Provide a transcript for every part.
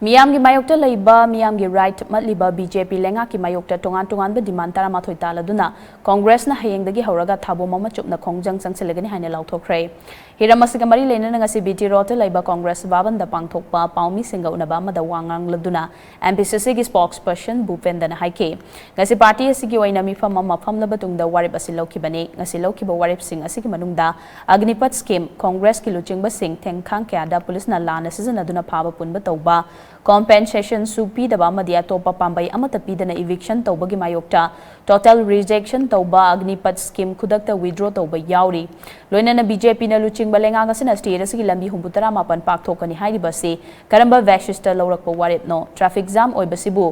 Meeyam की Maiyokta leiba Meeyam की right matliba BJP lenga की Maiyokta tongan ba demand taramathoi taladuna Congress na hayengdagi hauraga thabo mama Chupna Khongjang Changsillagani haina lauthokre hiramasiga mari leinana ngasi BT rota leiba Congress baban da pangthokpa paumi singa unaba amada wangang laduna MPCC ki spokesperson Bhupendana haike ngasi party asigi oina mifam mafam laba tungda warip asi lokhibani ngasi lokhiba warip sing asigi manungda agnipat scheme Congress ki luchingba sing thengkhang kya da police na lana season aduna phaba punba tawba compensation supi daba madia topa pambai amata pidana eviction tawbagi Maiyokta total rejection tawba agnipat scheme khudakta withdraw tawba yauri loinana BJP na luching balenga ngasina state asigi lambi humbutara mapan pakthokani hairibasi karamba vashista lawrakpa warip no traffic jam oibasibu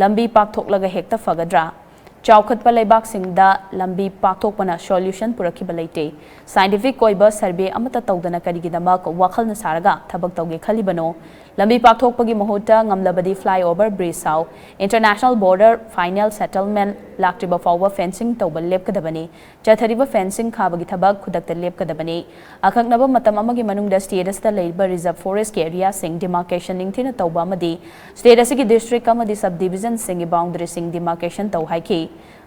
lambi pakthoklaga hekta fagadra Chowkhatpa leibak singda lambi paktokpana solution purakhiba leite scientific koiba survey amata tawdana karigidamak wakhal na saraga thabak tawge khalibano lambi paktokpagi mahuta ngamlabadi flyover bridge saw international border final settlement laktriba fawwa fencing tawba lepkadabani chathariba fencing khabagi thabak khudakta lepkadabani akhaknaba matam amagi manungda state asta leiba reserve forest area sing demarcation ningthina tawba amadi state asigi district amadi subdivision sing boundary sing demarcation taw haiki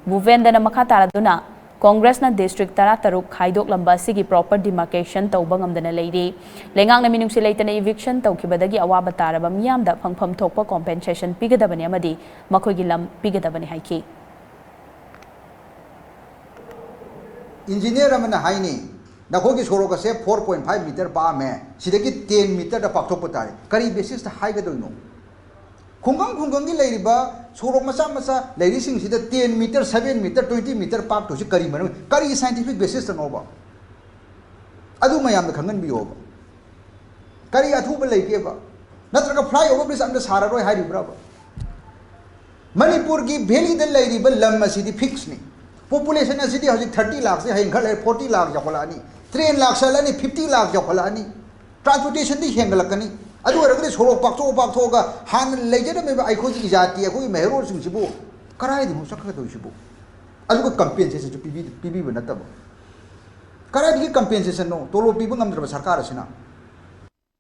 Bhupendana makha taraduna Congress na district tara taruk khaidok lamba sigi proper demarcation tawba ngamdana leiri lengang na minungsi leitana eviction tawkibadagi awaba taraba miyamda phangpham thokpa compensation pigadabani amadi makhoigi lam pigadabani haiki engineer amana haini nakhogi soroga se 4.5 meter pa me sidagi 10 meter da pakthok patare kari basis ta haiga doino khunggang gi leiriba sorok masa leiri sing sida 10 meter 7 meter 20 meter pak to si kari manu kari scientific basis ta no ba adu mayam da khangan bi oba kari athu ba leike ba natraga flyover bridge amda sara roi hari bra ba Manipur ki valley da leiriba lam asidi fix ni population asidi haji 30 lakh se hain khale 40 lakh jakolani 3 lakh salani 50 lakh jakolani transportation di hengalakani adu aragri sorok pakto ga han lejada me ai khoi ki jati ai khoi mehro sing sibu karai di musakka do sibu adu ko compensation pibi banata ba karai di compensation no tolo pibu ngamdra sarkar asina